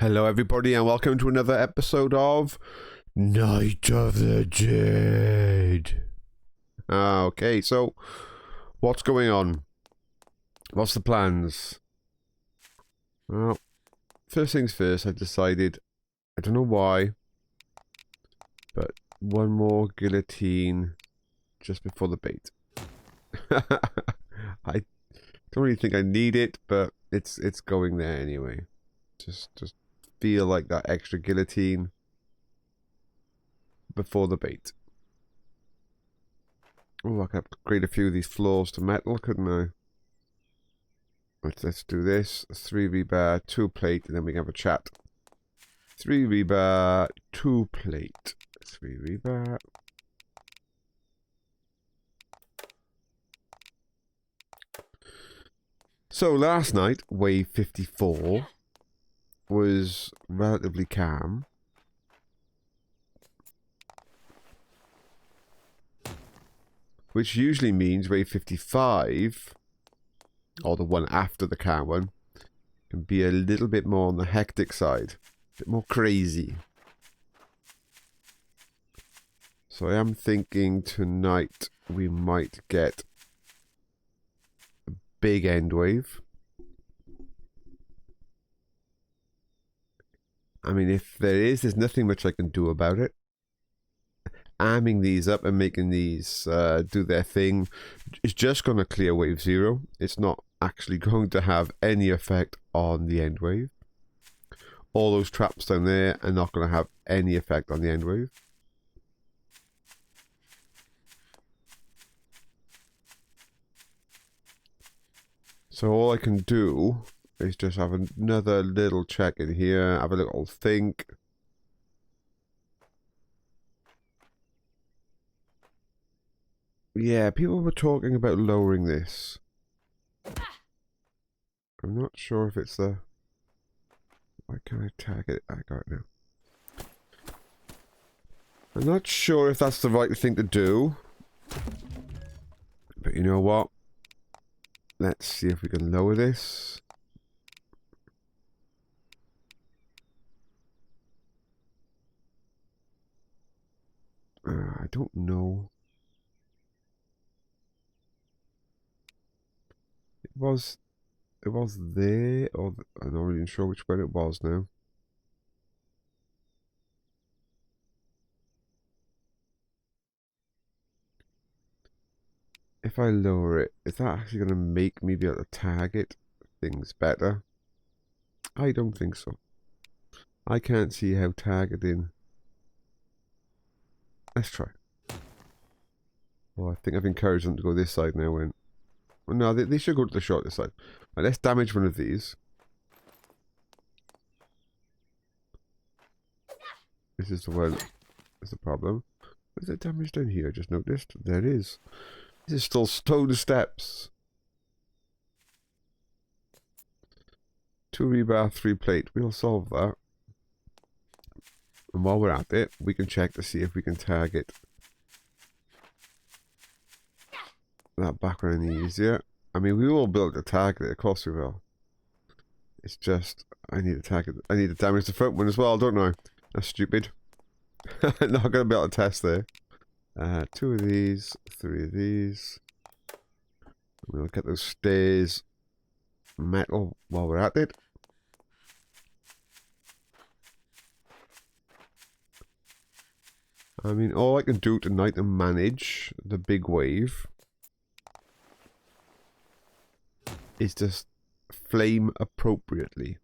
Hello everybody and welcome to another episode of Night of the Dead. Okay, so what's going on? What's the plans? Well, first things first, I decided, I don't know why, but one more guillotine just before the bait. I don't really think I need it, but it's going there anyway. Just feel like that extra guillotine before the bait. Oh, I could upgrade a few of these floors to metal, couldn't I? Let's do this. 3 rebar, 2 plate, and then we can have a chat. 3 rebar, 2 plate. 3 rebar. So last night, wave 54 was relatively calm. Which usually means wave 55, or the one after the calm one, can be a little bit more on the hectic side. A bit more crazy. So I am thinking tonight we might get a big end wave. I mean, if there is, there's nothing much I can do about it. Arming these up and making these do their thing is just going to clear wave 0. It's not actually going to have any effect on the end wave. All those traps down there are not going to have any effect on the end wave. So all I can do is just have another little check in here, have a little think. Yeah, people were talking about lowering this. I'm not sure if it's the... Why can't I tag it? I got it now. I'm not sure if that's the right thing to do. But you know what? Let's see if we can lower this. I don't know. It was there, or I'm not really sure which one it was now. If I lower it, is that actually going to make me be able to target things better? I don't think so. I can't see how targeting... Let's try. Oh, I think I've encouraged them to go this side now. Well, no, they should go to the short this side. Right, let's damage one of these. This is the one. That's the problem. Is there damage down here? I just noticed. There it is. This is still stone steps. 2 rebar, 3 plate. We'll solve that. And while we're at it, we can check to see if we can target that background easier. I mean, we will build a target it, of course we will. It's just, I need to target, I need to damage the front one as well, don't I? That's stupid. I'm not going to be able to test there. 2 of these, 3 of these. We'll get those stairs metal while we're at it. I mean, all I can do tonight to manage the big wave is just flame appropriately,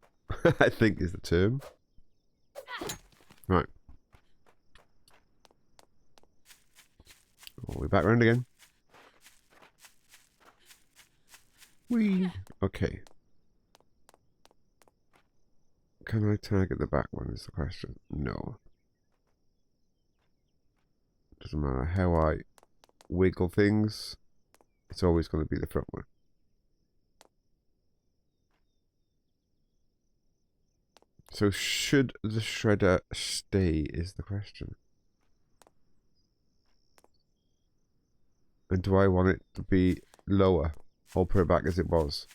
I think is the term. Right. Oh, we're back around again. Whee! Okay. Can I target the back one is the question. No. Doesn't matter how I wiggle things, it's always going to be the front one. So should the shredder stay is the question. And do I want it to be lower or put it back as it was?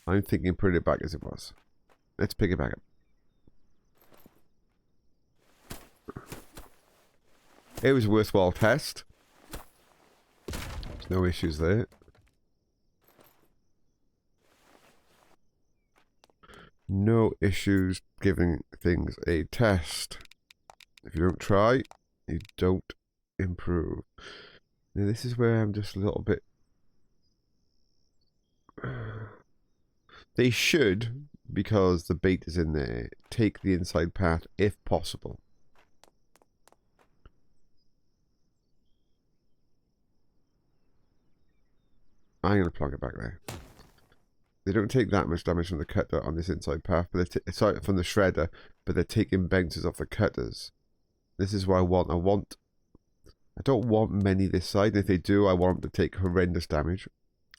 I'm thinking putting it back as it was. Let's pick it back up. It was a worthwhile test. There's no issues there. No issues giving things a test. If you don't try, you don't improve. Now this is where I'm just a little bit... They should, because the bait is in there, take the inside path if possible. I'm going to plug it back there. They don't take that much damage from the cutter on this inside path, but sorry, from the shredder, but they're taking bounces off the cutters. This is what I want. I don't want many this side. If they do, I want them to take horrendous damage.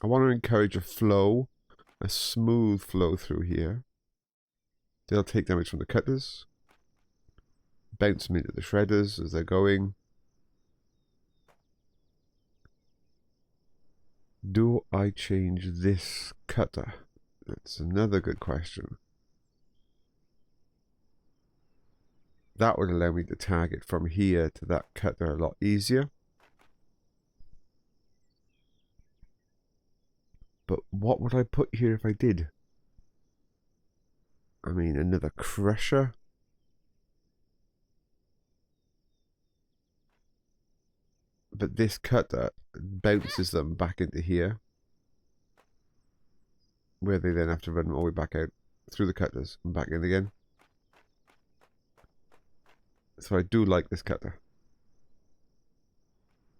I want to encourage a flow, a smooth flow through here. They'll take damage from the cutters, bounce them into the shredders as they're going. Do I change this cutter? That's another good question. That would allow me to target from here to that cutter a lot easier. But what would I put here if I did? I mean, another crusher. But this cutter bounces them back into here, where they then have to run all the way back out through the cutters and back in again. So I do like this cutter.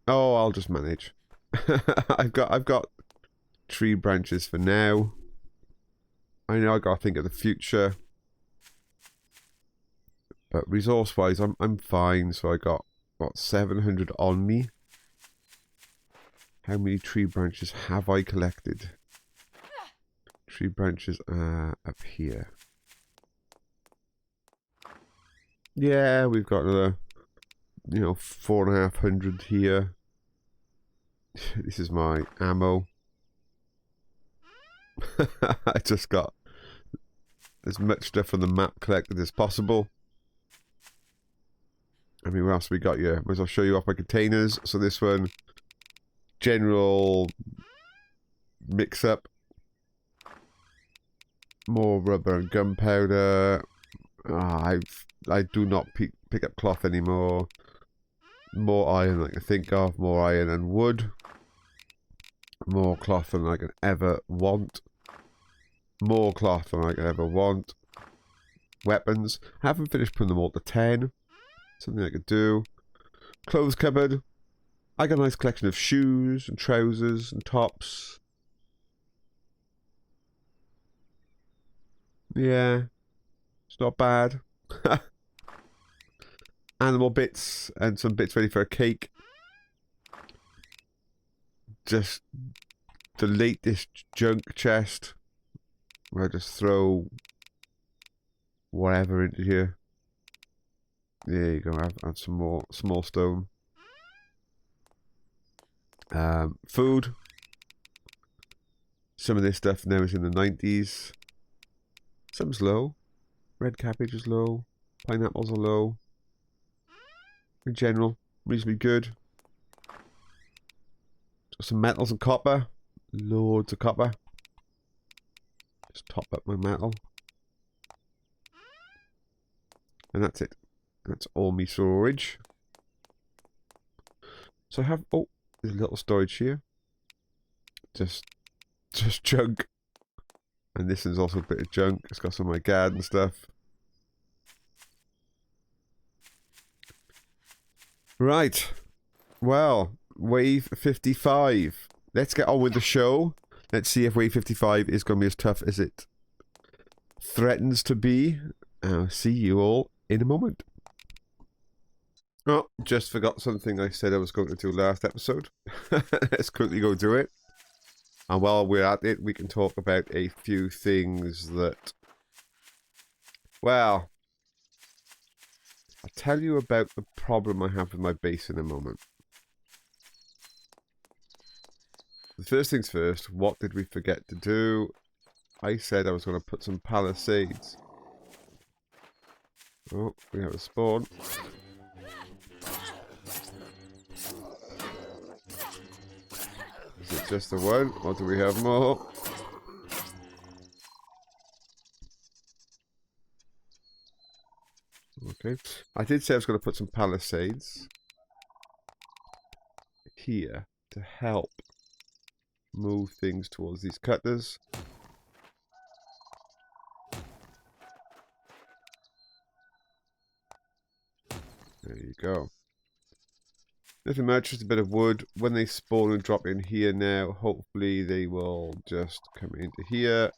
Oh, I'll just manage. I've got tree branches for now. I know I gotta think of the future, but resource wise I'm fine. So I got what, 700 on me. How many tree branches have I collected? Tree branches are up here. Yeah, we've got another, 4,500 here. This is my ammo. I just got as much stuff from the map collected as possible. I mean, what else we got here? Might as well show you off my containers. So this one, general mix-up. More rubber and gunpowder. I do not pick up cloth anymore. More iron than I can think of. More iron and wood. More cloth than I can ever want. More cloth than I can ever want. Weapons. I haven't finished putting them all to 10. Something I could do. Clothes cupboard. I got a nice collection of shoes and trousers and tops. Yeah. It's not bad. Animal bits and some bits ready for a cake. Just the latest junk chest where I just throw whatever into here. There you go. Add some more small stone. Food. Some of this stuff now is in the 90s. Some's low. Red cabbage is low. Pineapples are low. In general, reasonably good. Got some metals and copper. Loads of copper. Just top up my metal. And that's it. That's all me storage. So I have... Oh, there's a little storage here. Just junk. And this is also a bit of junk. It's got some of my garden stuff. Right. Well, wave 55. Let's get on with the show. Let's see if wave 55 is going to be as tough as it threatens to be. I'll see you all in a moment. Oh, just forgot something I said I was going to do last episode. Let's quickly go do it. And while we're at it, we can talk about a few things that... Well, I'll tell you about the problem I have with my base in a moment. The first things first, what did we forget to do? I said I was going to put some palisades. Oh, we have a spawn. Is it just the one, or do we have more? Okay. I did say I was going to put some palisades here to help move things towards these cutters. There you go. Nothing much, just a bit of wood. When they spawn and drop in here now, hopefully they will just come into here.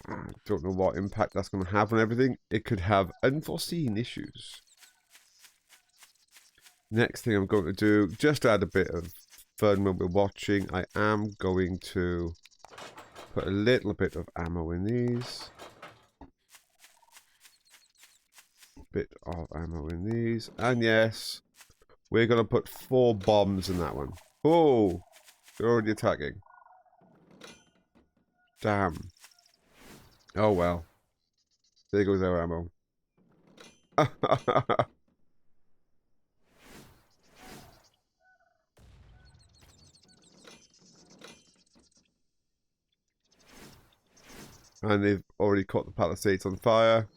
I don't know what impact that's going to have on everything. It could have unforeseen issues. Next thing I'm going to do, just to add a bit of fun when we're watching, I am going to put a little bit of ammo in these. Bit of ammo in these. And yes, we're going to put 4 bombs in that one. Oh, they're already attacking. Damn. Oh well. There goes our ammo. And they've already caught the palisades on fire.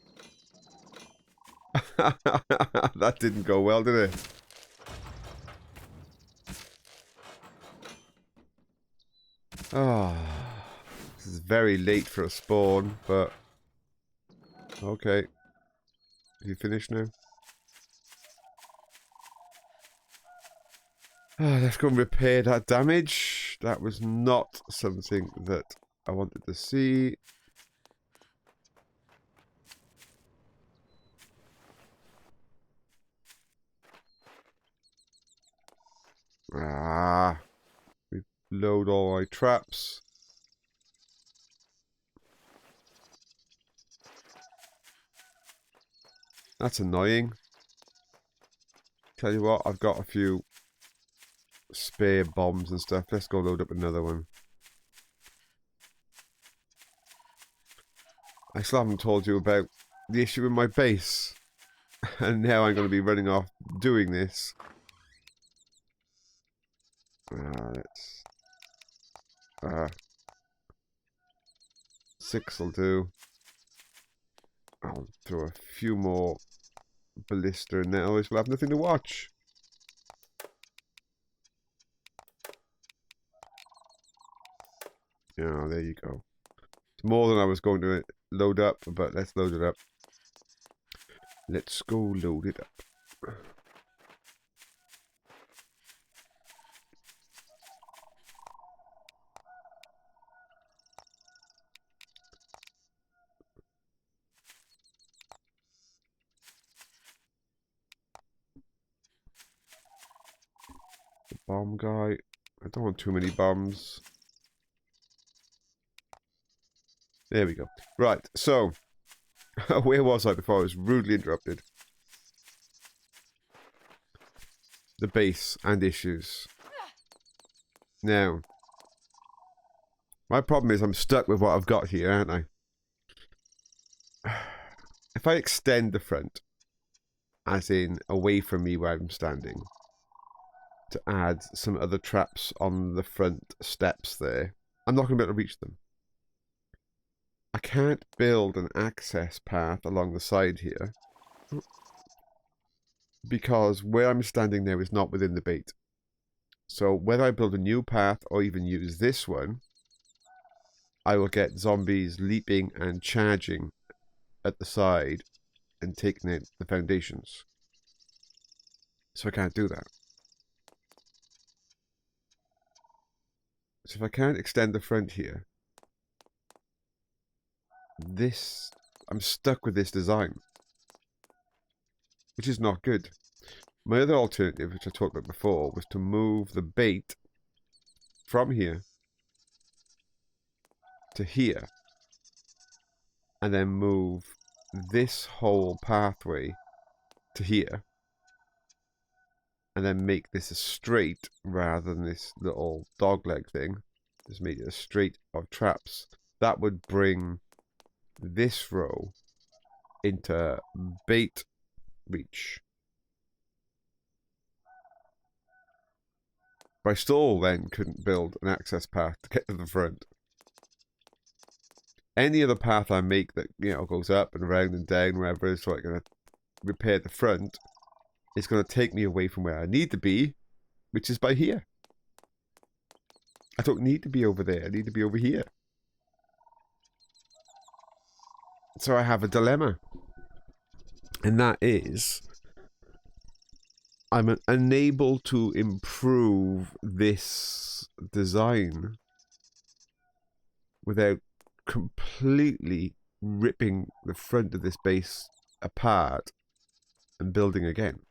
That didn't go well, did it? Ah, this is very late for a spawn, but okay. You finished now? Let's go and repair that damage. That was not something that I wanted to see. We load all my traps. That's annoying. Tell you what, I've got a few spare bombs and stuff. Let's go load up another one. I still haven't told you about the issue with my base. And now I'm going to be running off doing this. Let's... 6 will do. I'll throw a few more ballista in there, otherwise we'll have nothing to watch. Yeah, there you go. It's more than I was going to load up, but let's load it up. Let's go load it up. The bomb guy. I don't want too many bombs. There we go. Right, so where was I before I was rudely interrupted? The base and issues. Now, my problem is I'm stuck with what I've got here, aren't I? If I extend the front, as in away from me where I'm standing, to add some other traps on the front steps there, I'm not going to be able to reach them. I can't build an access path along the side here because where I'm standing now is not within the bait. So whether I build a new path or even use this one, I will get zombies leaping and charging at the side and taking out the foundations. So I can't do that. So if I can't extend the front here, I'm stuck with this design, which is not good. My other alternative, which I talked about before, was to move the bait from here to here, and then move this whole pathway to here, and then make this a straight rather than this little dogleg thing. Just made it a straight of traps. That would bring this row into bait reach. But I still then couldn't build an access path to get to the front. Any other path I make that, you know, goes up and around and down, wherever, is like going to repair the front, it's going to take me away from where I need to be, which is by here. I don't need to be over there. I need to be over here. So I have a dilemma. And that is, I'm unable to improve this design without completely ripping the front of this base apart and building again.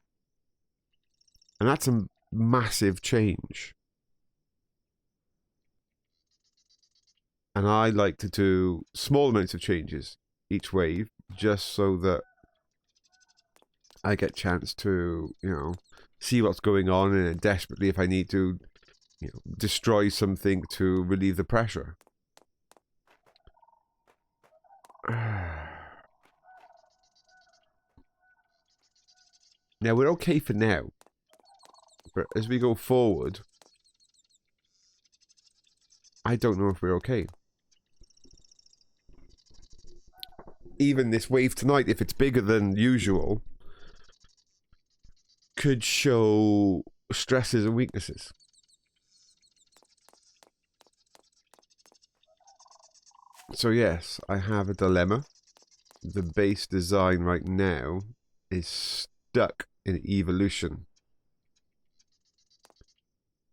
And that's a massive change. And I like to do small amounts of changes each wave, just so that I get a chance to, you know, see what's going on, and desperately, if I need to, you know, destroy something to relieve the pressure. Now, we're okay for now. But as we go forward, I don't know if we're okay. Even this wave tonight, if it's bigger than usual, could show stresses and weaknesses. So yes, I have a dilemma. The base design right now is stuck in evolution.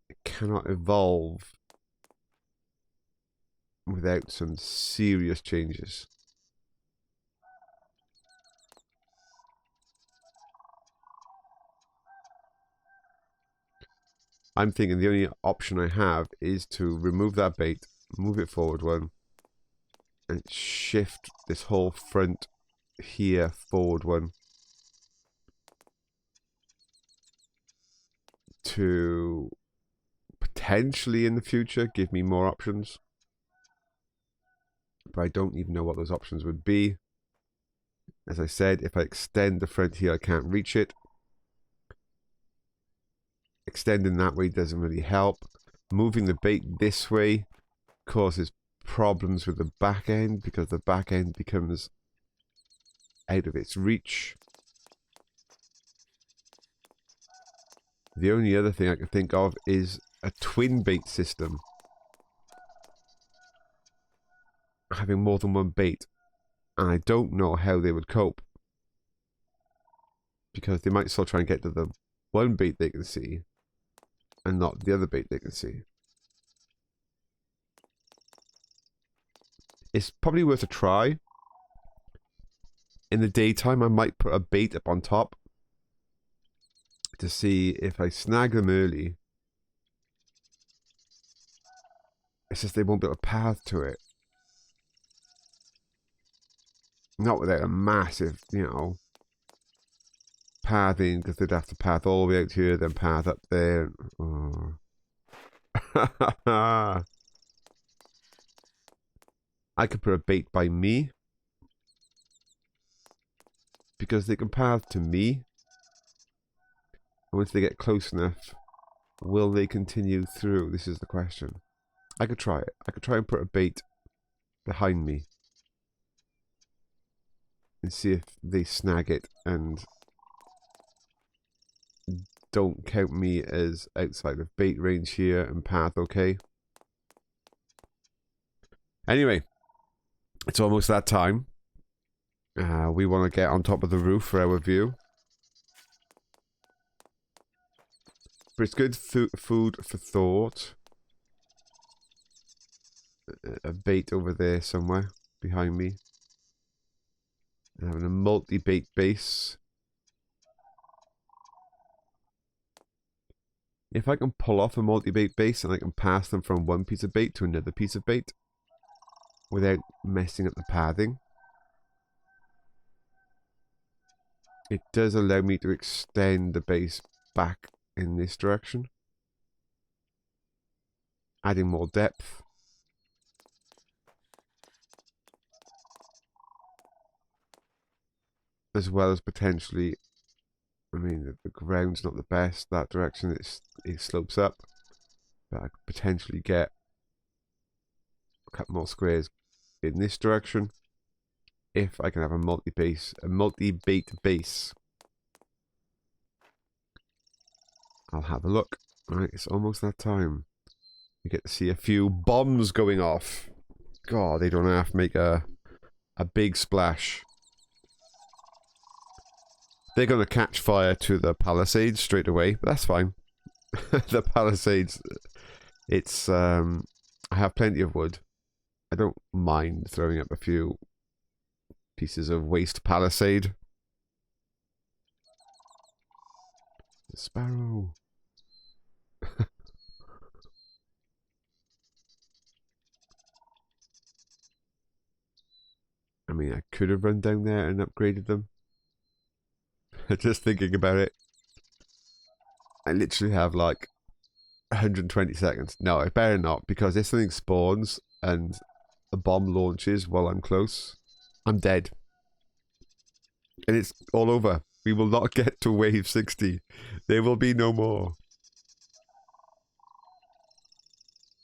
It cannot evolve without some serious changes. I'm thinking the only option I have is to remove that bait, move it forward one, and shift this whole front here forward one to potentially in the future give me more options. But I don't even know what those options would be. As I said, if I extend the front here, I can't reach it. Extending that way doesn't really help. Moving the bait this way causes problems with the back end, because the back end becomes out of its reach. The only other thing I can think of is a twin bait system. Having more than one bait. And I don't know how they would cope. Because they might still try and get to the one bait they can see, and not the other bait they can see. It's probably worth a try. In the daytime, I might put a bait up on top to see if I snag them early. It's just they won't build a path to it. Not without a massive, you know, pathing, because they'd have to path all the way out here, then path up there. Oh. I could put a bait by me, because they can path to me. And once they get close enough, will they continue through? This is the question. I could try it. I could try and put a bait behind me and see if they snag it and don't count me as outside of bait range here and path okay. Anyway, it's almost that time. We want to get on top of the roof for our view. But it's good food for thought. A bait over there somewhere behind me. And having a multi-bait base. If I can pull off a multi-bait base and I can pass them from one piece of bait to another piece of bait without messing up the pathing, it does allow me to extend the base back in this direction, adding more depth. as well as potentially, I mean, the ground's not the best. That direction, it slopes up. But I could potentially get a couple more squares in this direction if I can have a multi-bait base. I'll have a look. Alright, it's almost that time. You get to see a few bombs going off. God, they don't have to make a big splash. They're going to catch fire to the palisades straight away, but that's fine. The palisades, it's, I have plenty of wood. I don't mind throwing up a few pieces of waste palisade. The sparrow. I mean, I could have run down there and upgraded them. Just thinking about it. I literally have like 120 seconds. No, I better not, because if something spawns and a bomb launches while I'm close, I'm dead. And it's all over. We will not get to wave 60. There will be no more.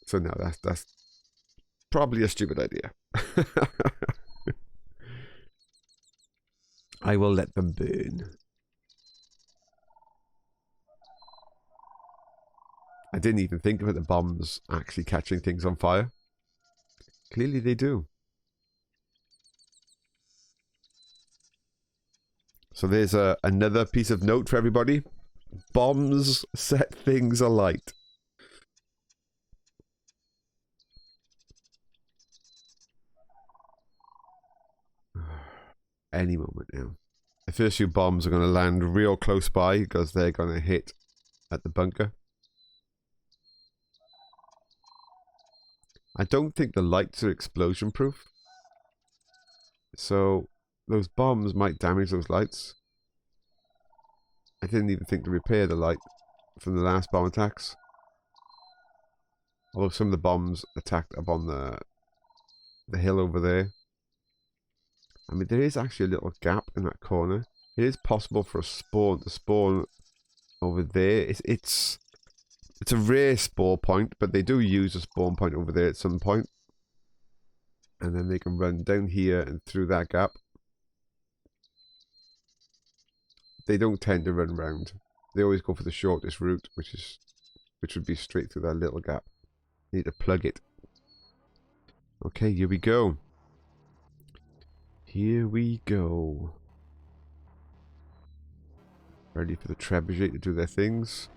So no, that's probably a stupid idea. I will let them burn. I didn't even think about the bombs actually catching things on fire. Clearly they do. So there's another piece of note for everybody. Bombs set things alight. Any moment now. The first few bombs are going to land real close by because they're going to hit at the bunker. I don't think the lights are explosion proof. So those bombs might damage those lights. I didn't even think to repair the light from the last bomb attacks. Although some of the bombs attacked up on the hill over there. I mean, there is actually a little gap in that corner. It is possible for a spawn to spawn over there. It's a rare spawn point, but they do use a spawn point over there at some point. And then they can run down here and through that gap. They don't tend to run round. They always go for the shortest route, which would be straight through that little gap. Need to plug it. Okay, here we go. Here we go. Ready for the trebuchet to do their things.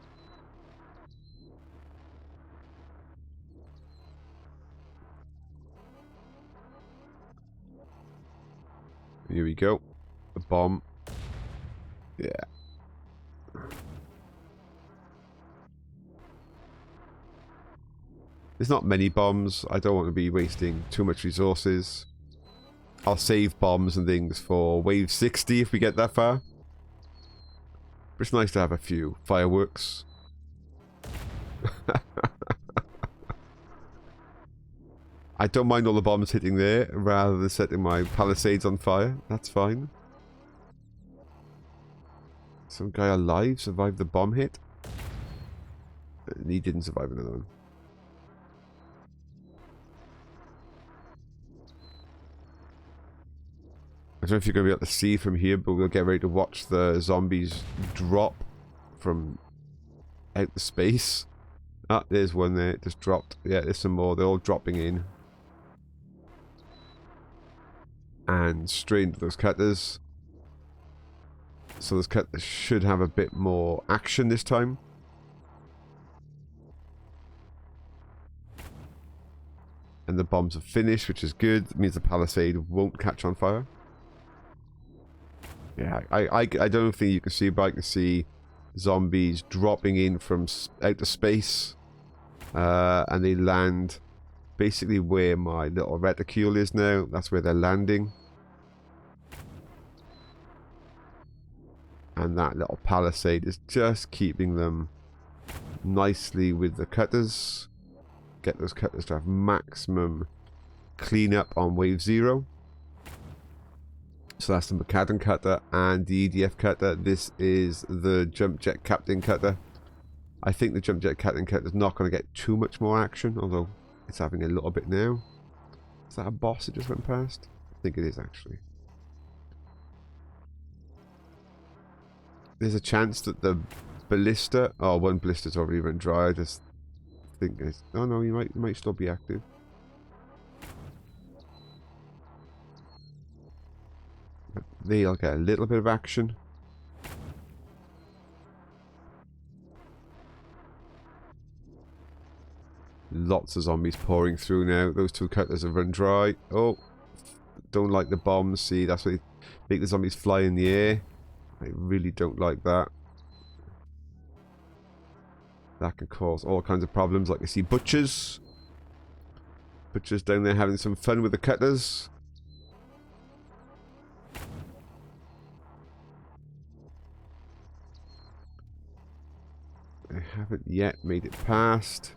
Here we go. A bomb. Yeah. There's not many bombs. I don't want to be wasting too much resources. I'll save bombs and things for wave 60 if we get that far. But it's nice to have a few fireworks. I don't mind all the bombs hitting there rather than setting my palisades on fire. That's fine. Some guy alive survived the bomb hit. And he didn't survive another one. I don't know if you're going to be able to see from here, but we'll get ready to watch the zombies drop from out the space. Ah, there's one there. It just dropped. Yeah, there's some more. They're all dropping in. And straight into those cutters. So those cutters should have a bit more action this time. And the bombs are finished, which is good. It means the palisade won't catch on fire. Yeah, I don't think you can see, but I can see zombies dropping in from outer space. And they land basically where my little reticule is now. That's where they're landing. And that little palisade is just keeping them nicely with the cutters. Get those cutters to have maximum cleanup on wave 0. So that's the Macadam cutter and the EDF cutter. This is the jump jet captain cutter. I think the jump jet captain cutter is not going to get too much more action, although it's having a little bit now. Is that a boss that just went past? I think it is, actually. There's a chance that the ballista... Oh, one ballista's already run dry. I just think it's... Oh no, you might still be active. But they'll get a little bit of action. Lots of zombies pouring through now. Those two cutters have run dry. Oh, don't like the bombs. See, that's what they make the zombies fly in the air. I really don't like that. That can cause all kinds of problems. Like I see butchers. Butchers down there having some fun with the cutters. They haven't yet made it past.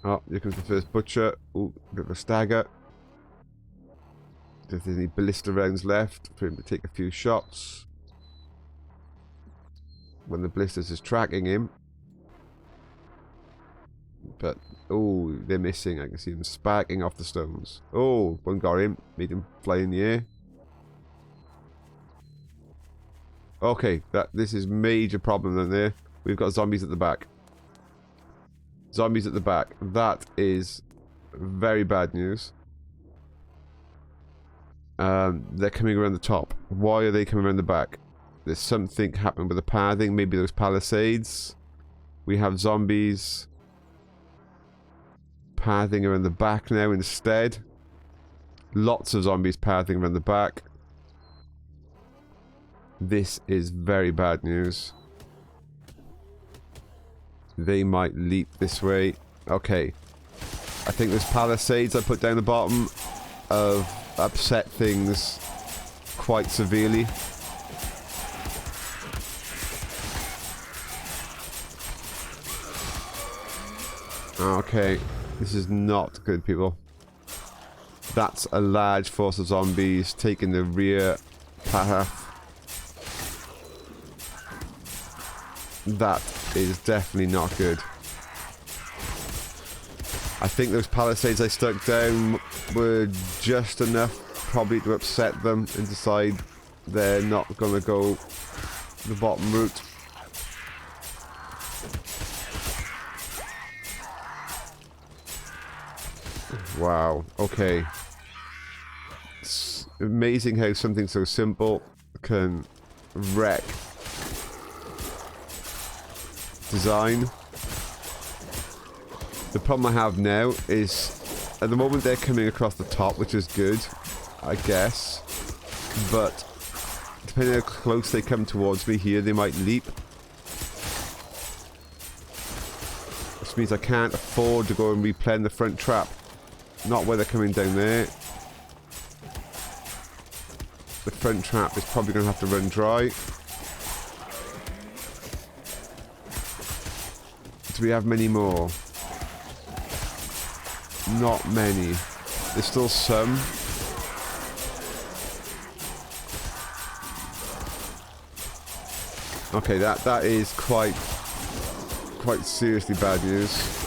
Oh, here comes the first butcher. Ooh, bit of a stagger. If there's any ballista rounds left for him to take a few shots. When the ballistas is tracking him. But, oh, they're missing. I can see them sparking off the stones. Oh, one got him. Made him fly in the air. Okay, this is major problem in there. We've got zombies at the back. Zombies at the back. That is very bad news. They're coming around the top. Why are they coming around the back? There's something happening with the pathing. Maybe those palisades. We have zombies pathing around the back now instead. Lots of zombies pathing around the back. This is very bad news. They might leap this way. Okay. I think those palisades I put down the bottom have upset things quite severely. Okay. This is not good, people. That's a large force of zombies taking the rear path. That is definitely not good. I think those palisades I stuck down were just enough probably to upset them and decide they're not going to go the bottom route. Wow, okay. It's amazing how something so simple can wreck design. The problem I have now is at the moment they're coming across the top, which is good, I guess, but depending on how close they come towards me here, they might leap, which means I can't afford to go and replan the front trap. Not where they're coming down there. The front trap is probably going to have to run dry. Do we have many more? Not many. There's still some. Okay, that is quite seriously bad news.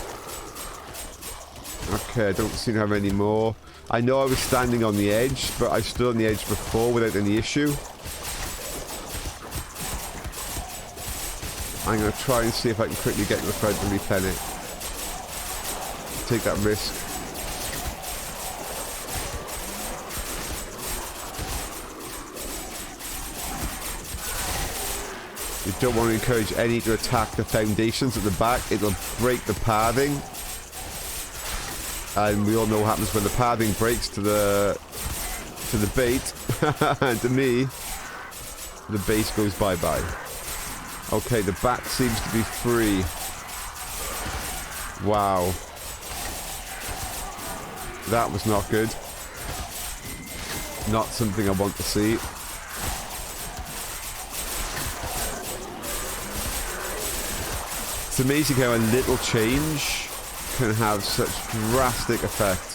Okay, I don't seem to have any more. I know I was standing on the edge, but I stood on the edge before without any issue. I'm going to try and see if I can quickly get to the front and replan it. Take that risk. You don't want to encourage any to attack the foundations at the back. It'll break the pathing. And we all know what happens when the pathing breaks to the bait. And to me, the base goes bye-bye. Okay, the back seems to be free. Wow. That was not good. Not something I want to see. It's amazing how a little change can have such drastic effect.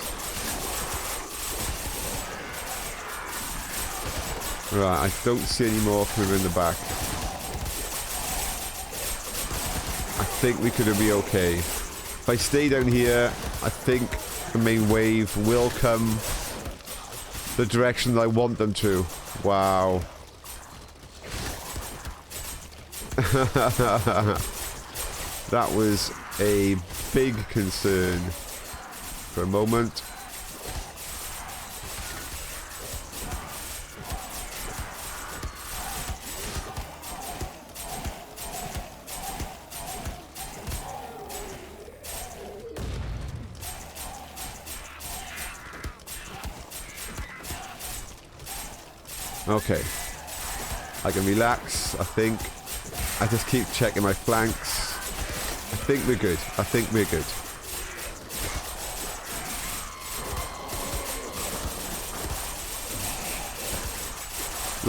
Right, I don't see any more coming in the back. I think we could be okay. If I stay down here, I think the main wave will come the direction that I want them to. Wow. That was a big concern for a moment. Okay. I can relax, I think. I just keep checking my flanks. I think we're good. I think we're good.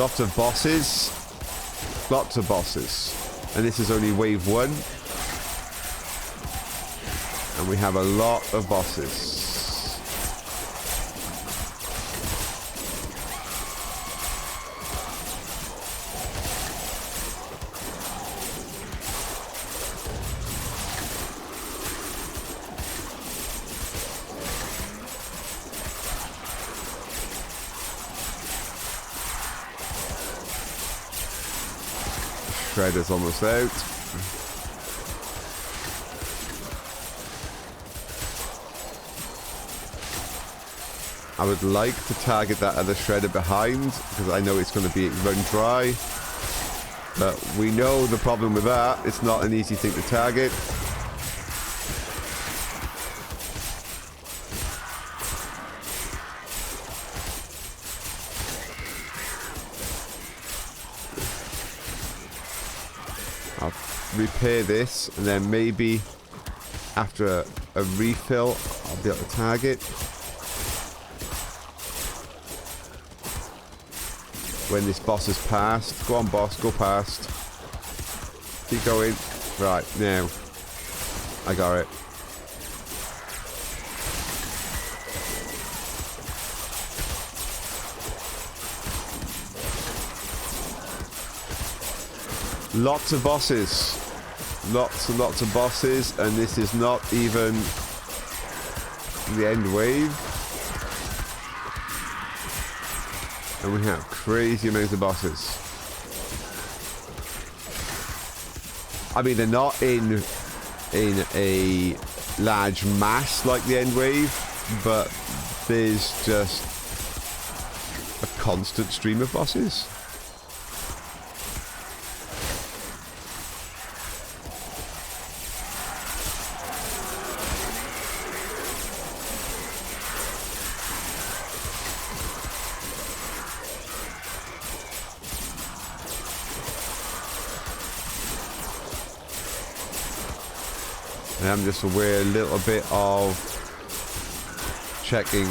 Lots of bosses. Lots of bosses. And this is only wave 1. And we have a lot of bosses. Shredder's almost out. I would like to target that other shredder behind, because I know it's going to be run dry. But we know the problem with that. It's not an easy thing to target. I'll repair this, and then maybe after a refill, I'll be able to target. When this boss is passed. Go on, boss, go past. Keep going. Right, now. I got it. Lots of bosses. Lots and lots of bosses, and this is not even the end wave. And we have crazy amounts of bosses. I mean, they're not in a large mass like the end wave, but there's just a constant stream of bosses. I'm just aware a little bit of checking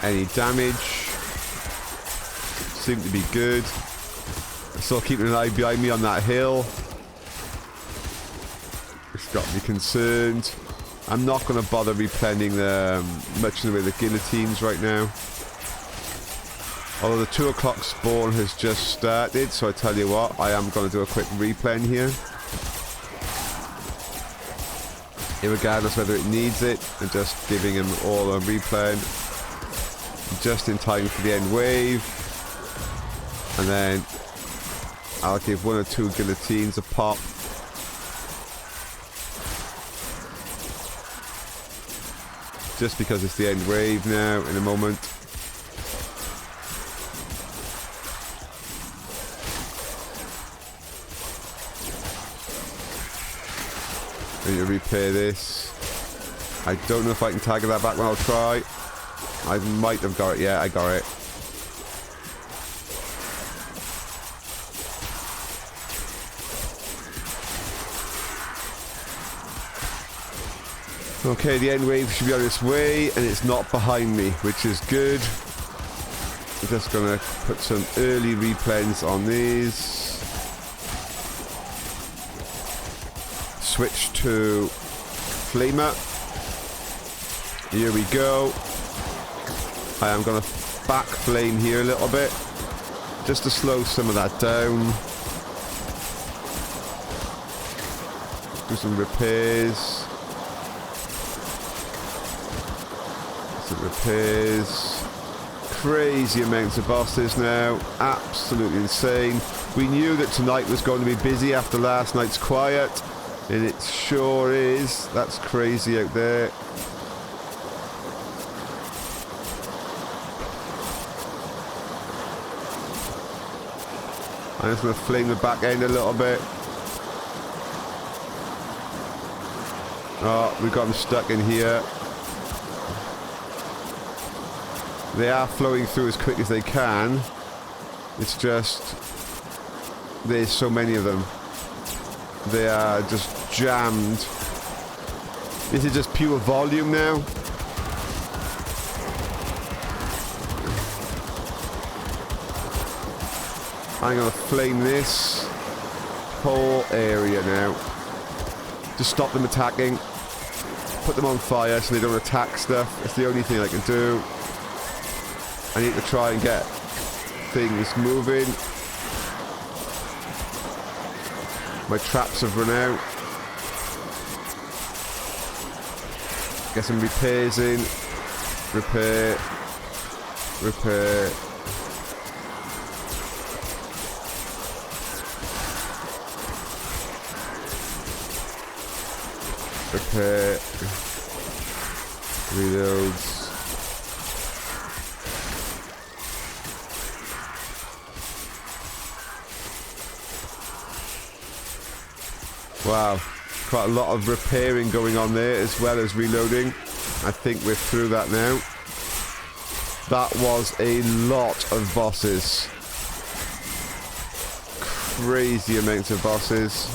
any damage. Seem to be good. Still keeping an eye behind me on that hill. It's got me concerned. I'm not going to bother replenishing much in the way of the guillotines right now. Although the 2 o'clock spawn has just started, so I tell you what, I am going to do a quick replen here. Irregardless whether it needs it, and just giving him all a replen just in time for the end wave. And then I'll give 1 or 2 guillotines a pop. Just because it's the end wave now in a moment. I need to repair this. I don't know if I can target that back when I'll try. I might have got it. Yeah, I got it. Okay, the end wave should be on its way, and it's not behind me, which is good. I'm just going to put some early replens on these. Switch to Flamer. Here we go. I am going to back flame here a little bit. just to slow some of that down. Do some repairs. Some repairs. Crazy amounts of bosses now. Absolutely insane. We knew that tonight was going to be busy after last night's quiet. And it sure is. That's crazy out there. I'm just going to flame the back end a little bit. Oh, we've got them stuck in here. They are flowing through as quick as they can. It's just... there's so many of them. They are just jammed. This is just pure volume now. I'm going to flame this whole area now. To stop them attacking. Put them on fire so they don't attack stuff. It's the only thing I can do. I need to try and get things moving. My traps have run out. Get some repairs in. Repair. Repair. Repair. Reloads. Wow, quite a lot of repairing going on there as well as reloading. I think we're through that now. That was a lot of bosses. Crazy amounts of bosses.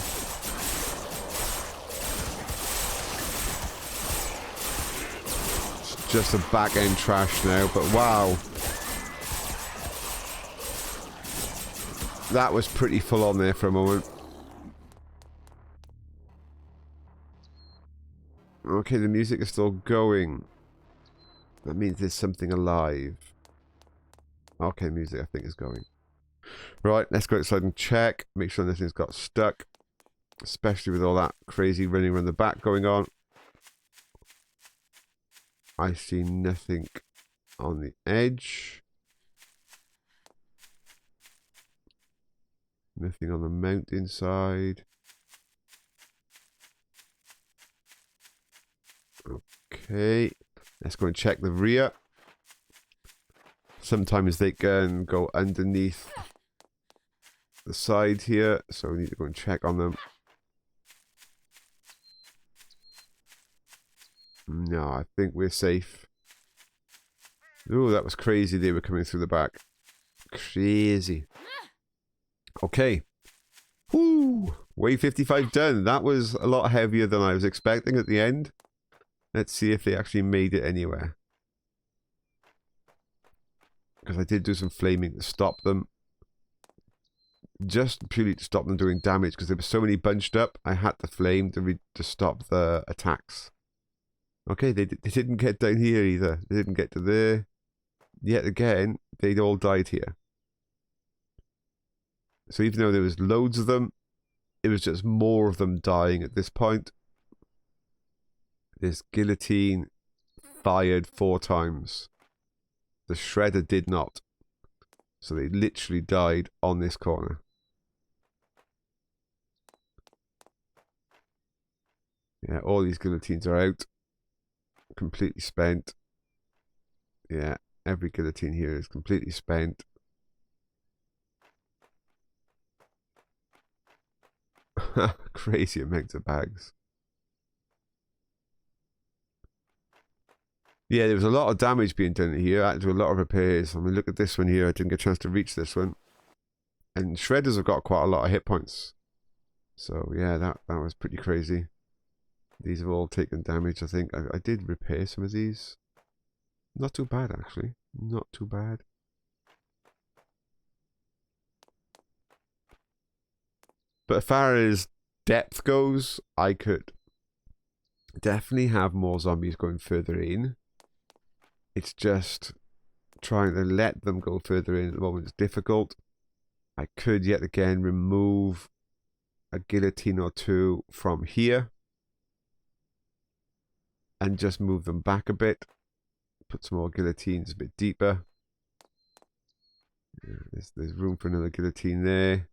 It's just a back end trash now, but wow. That was pretty full on there for a moment. Okay, the music is still going. That means there's something alive. Okay, music I think is going. Right, let's go outside and check. Make sure nothing's got stuck. Especially with all that crazy running around the back going on. I see nothing on the edge. Nothing on the mountain side. Okay, let's go and check the rear. Sometimes they can go underneath the side here, so we need to go and check on them. No, I think we're safe. Ooh, that was crazy. They were coming through the back. Crazy. Okay. Woo! Wave 55 done. That was a lot heavier than I was expecting at the end. Let's see if they actually made it anywhere. Because I did do some flaming to stop them. Just purely to stop them doing damage. Because there were so many bunched up. I had to flame to stop the attacks. Okay, they didn't get down here either. They didn't get to there. Yet again, they'd all died here. So even though there was loads of them, it was just more of them dying at this point. This guillotine fired 4 times. The shredder did not. So they literally died on this corner. Yeah, all these guillotines are out. Completely spent. Yeah, every guillotine here is completely spent. Crazy amounts of bags. Yeah, there was a lot of damage being done here. I had to do a lot of repairs. I mean, look at this one here. I didn't get a chance to reach this one. And shredders have got quite a lot of hit points. So, yeah, that was pretty crazy. These have all taken damage, I think. I did repair some of these. Not too bad, actually. Not too bad. But as far as depth goes, I could definitely have more zombies going further in. It's just trying to let them go further in at the moment is difficult. I could yet again remove a guillotine or two from here and just move them back a bit. Put some more guillotines a bit deeper. Yeah, there's room for another guillotine there.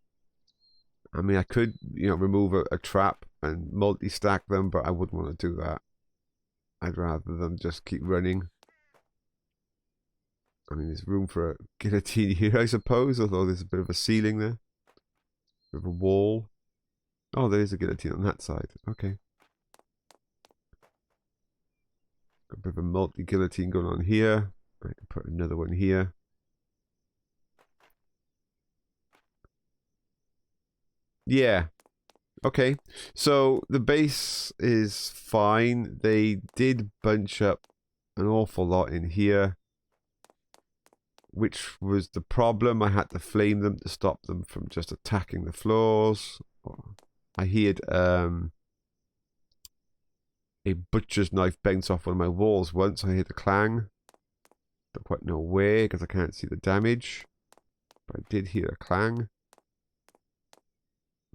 I mean, I could, remove a trap and multi-stack them, but I wouldn't want to do that. I'd rather them just keep running. I mean, there's room for a guillotine here, I suppose, although there's a bit of a ceiling there. A bit of a wall. Oh, there is a guillotine on that side. Okay. Got a bit of a multi-guillotine going on here. I can put another one here. Yeah. Okay. So the base is fine. They did bunch up an awful lot in here, which was the problem. I had to flame them to stop them from just attacking the floors. I heard a butcher's knife bounce off one of my walls once. I heard a clang. Don't quite know where because I can't see the damage. But I did hear a clang.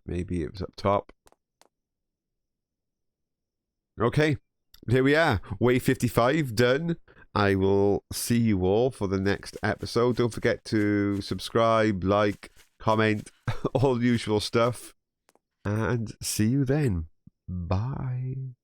Maybe it was up top. Okay, here we are. Wave 55 done. I will see you all for the next episode. Don't forget to subscribe, like, comment, all the usual stuff. And see you then. Bye.